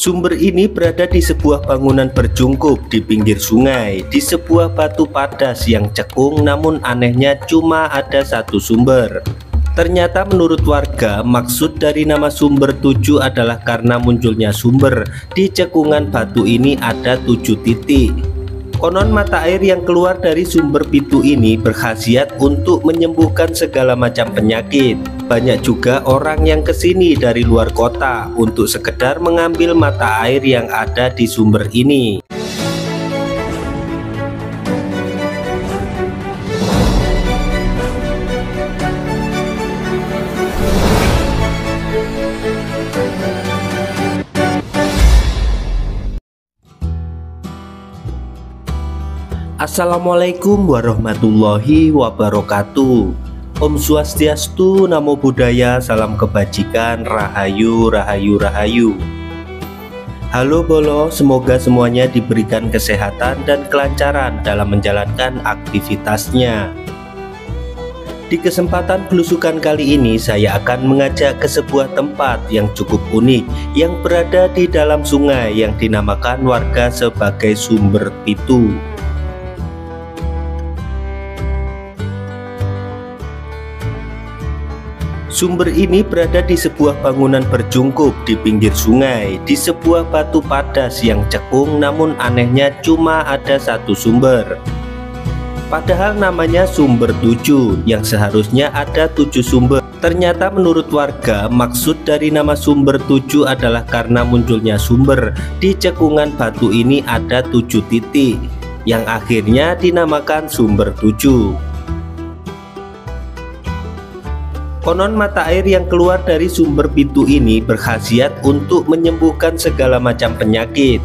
Sumber ini berada di sebuah bangunan berjungkup di pinggir sungai, di sebuah batu padas yang cekung, namun anehnya cuma ada satu sumber. Ternyata menurut warga, maksud dari nama sumber 7 adalah karena munculnya sumber di cekungan batu ini ada 7 titik. Konon mata air yang keluar dari sumber pitu ini berkhasiat untuk menyembuhkan segala macam penyakit. Banyak juga orang yang kesini dari luar kota untuk sekedar mengambil mata air yang ada di sumber ini. Assalamualaikum warahmatullahi wabarakatuh. Om Swastiastu, Namo Buddhaya, salam kebajikan, rahayu, rahayu, rahayu. Halo Bolo, semoga semuanya diberikan kesehatan dan kelancaran dalam menjalankan aktivitasnya. Di kesempatan belusukan kali ini saya akan mengajak ke sebuah tempat yang cukup unik yang berada di dalam sungai yang dinamakan warga sebagai Sumber Pitu. Sumber ini berada di sebuah bangunan berjungkup di pinggir sungai, di sebuah batu padas yang cekung, namun anehnya cuma ada satu sumber. Padahal namanya Sumber 7, yang seharusnya ada 7 sumber. Ternyata menurut warga, maksud dari nama Sumber 7 adalah karena munculnya sumber di cekungan batu ini ada 7 titik, yang akhirnya dinamakan Sumber 7. Konon mata air yang keluar dari sumber pitu ini berkhasiat untuk menyembuhkan segala macam penyakit.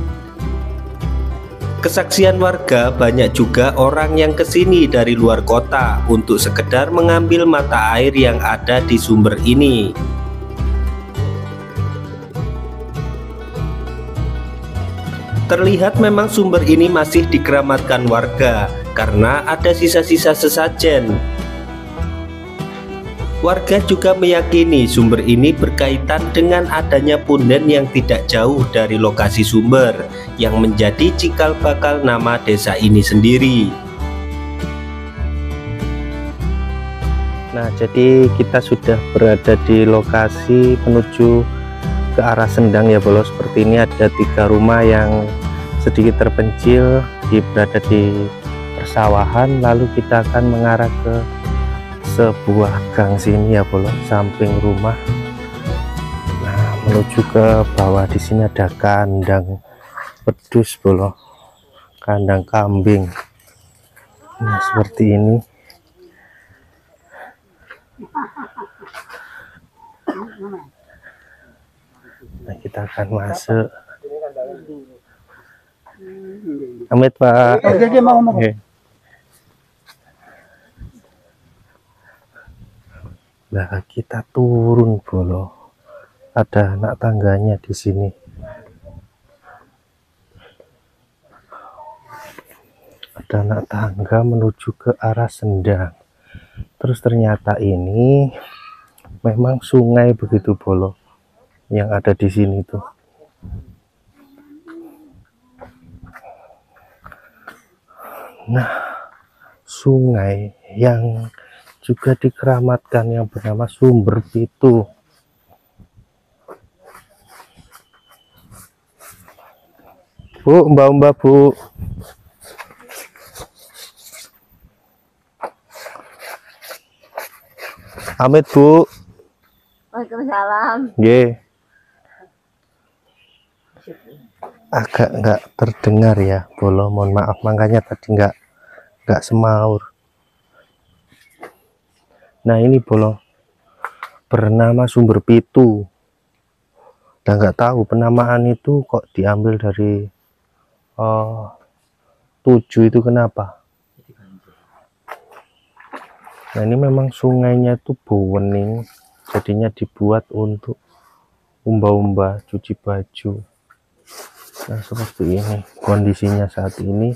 Kesaksian warga, banyak juga orang yang kesini dari luar kota untuk sekedar mengambil mata air yang ada di sumber ini. Terlihat memang sumber ini masih dikeramatkan warga karena ada sisa-sisa sesajen. Warga juga meyakini sumber ini berkaitan dengan adanya punden yang tidak jauh dari lokasi sumber, yang menjadi cikal bakal nama desa ini sendiri. Nah, jadi kita sudah berada di lokasi menuju ke arah Sendang ya Bolo. Seperti ini ada 3 rumah yang sedikit terpencil, berada di persawahan. Lalu kita akan mengarah ke sebuah gang sini ya Bolo, samping rumah. Nah, menuju ke bawah di sini ada kandang pedus Bolo, kandang kambing. Nah, seperti ini. Nah, kita akan masuk. Amit Pak. Oke. Nah, kita turun Bolo. Ada anak tangganya di sini. Ada anak tangga menuju ke arah Sendang. Terus ternyata ini memang sungai begitu Bolo yang ada di sini tuh. Nah, sungai yang juga dikeramatkan yang bernama Sumber Pitu. Bu, mbak-mbak Bu. Amit Bu. Waalaikumsalam. Ye. Agak nggak terdengar ya Bolo, mohon maaf, makanya tadi nggak semaur. Nah, ini Bolo bernama Sumber Pitu, dan nggak tahu penamaan itu kok diambil dari 7 itu kenapa. Nah, ini memang sungainya itu bewening, jadinya dibuat untuk umba-umba cuci baju. Nah, seperti ini kondisinya saat ini,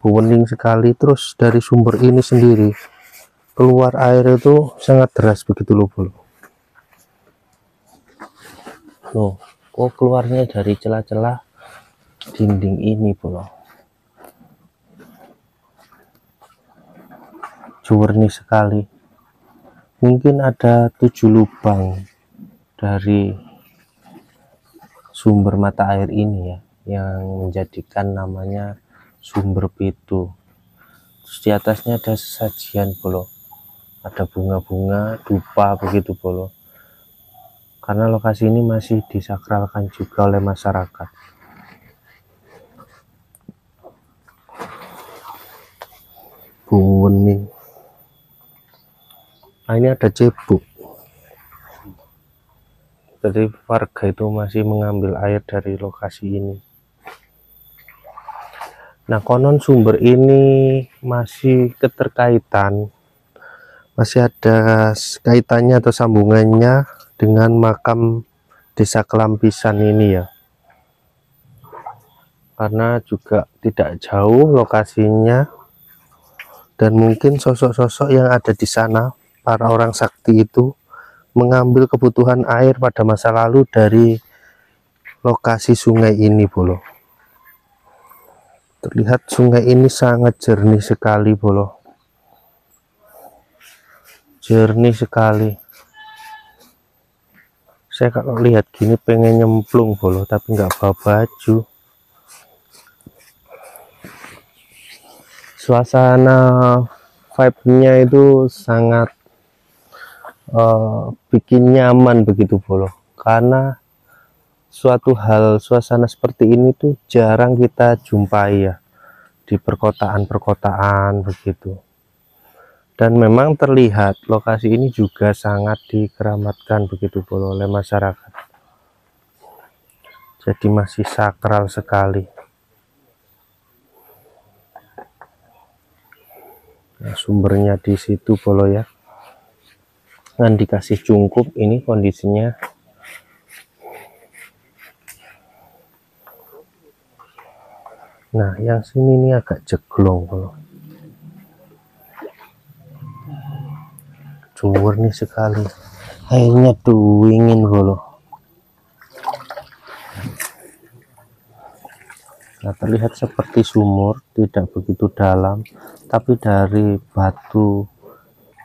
bewening sekali. Terus dari sumber ini sendiri keluar air itu sangat deras begitu loh Bro. Loh, Oh, keluarnya dari celah-celah dinding ini bolo. Jernih sekali. Mungkin ada 7 lubang dari sumber mata air ini ya, yang menjadikan namanya sumber pitu. Terus di atasnya ada sesajian bolo, ada bunga-bunga dupa begitu bolo, karena lokasi ini masih disakralkan juga oleh masyarakat. Bunga wening. Nah, ini ada cebok, jadi warga itu masih mengambil air dari lokasi ini. Nah, konon sumber ini masih keterkaitan, masih ada kaitannya atau sambungannya dengan makam Desa Kelampisan ini ya, karena juga tidak jauh lokasinya, dan mungkin sosok-sosok yang ada di sana, para orang sakti itu mengambil kebutuhan air pada masa lalu dari lokasi sungai ini bolo. Terlihat sungai ini sangat jernih sekali bolo, jernih sekali. Saya kalau lihat gini pengen nyemplung bolo, tapi nggak bawa baju. Suasana vibe-nya itu sangat bikin nyaman begitu bolo, karena suatu hal suasana seperti ini tuh jarang kita jumpai ya di perkotaan-perkotaan begitu. Dan memang terlihat lokasi ini juga sangat dikeramatkan begitu bolo oleh masyarakat, jadi masih sakral sekali. Nah, sumbernya di situ bolo ya, dan dikasih cungkup. Ini kondisinya. Nah, yang sini ini agak jeglong bolo, jernih sekali, airnya dingin bolo. Nah, terlihat seperti sumur, tidak begitu dalam, tapi dari batu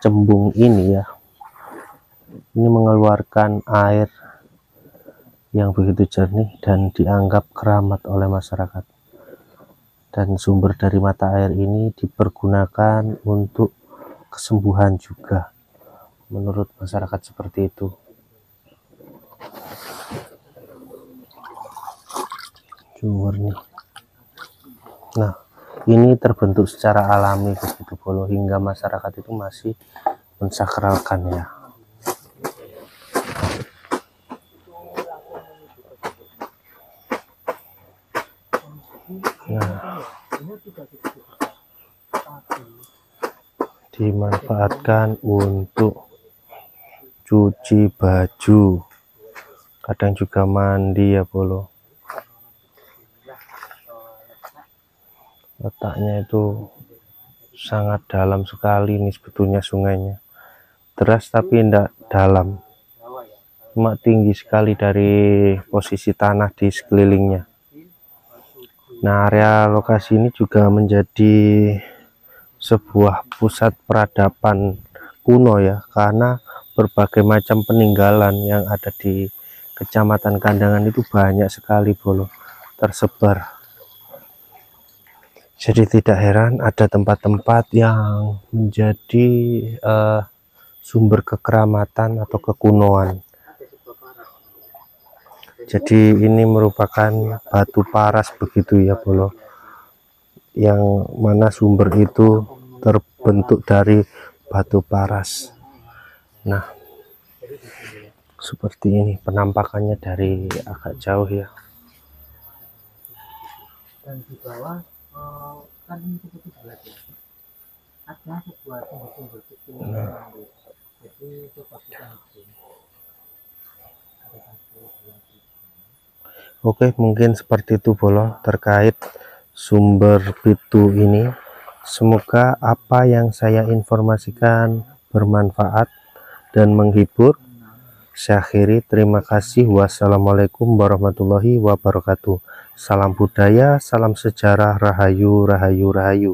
cembung ini ya, ini mengeluarkan air yang begitu jernih dan dianggap keramat oleh masyarakat. Dan sumber dari mata air ini dipergunakan untuk kesembuhan juga, menurut masyarakat seperti itu. Jernih. Nah, ini terbentuk secara alami begitu bolo, hingga masyarakat itu masih mensakralkan ya. Nah, dimanfaatkan untuk cuci baju, kadang juga mandi ya bolo. Letaknya itu sangat dalam sekali ini sebetulnya sungainya, deras tapi tidak dalam, cuma tinggi sekali dari posisi tanah di sekelilingnya. Nah, area lokasi ini juga menjadi sebuah pusat peradaban kuno ya, karena berbagai macam peninggalan yang ada di Kecamatan Kandangan itu banyak sekali bolo, tersebar. Jadi tidak heran ada tempat-tempat yang menjadi sumber kekeramatan atau kekunoan. Jadi ini merupakan batu paras begitu ya bolo, yang mana sumber itu terbentuk dari batu paras. Nah, seperti ini penampakannya dari agak jauh ya. Dan di bawah kan ini seperti belajar, ada sebuah sumber-sumber kecil. Nah. Jadi coba kita hitung. Oke, mungkin seperti itu bolo terkait sumber pitu ini. Semoga apa yang saya informasikan bermanfaat dan menghibur. Saya akhiri, terima kasih. Wassalamualaikum warahmatullahi wabarakatuh. Salam budaya, salam sejarah, rahayu, rahayu, rahayu.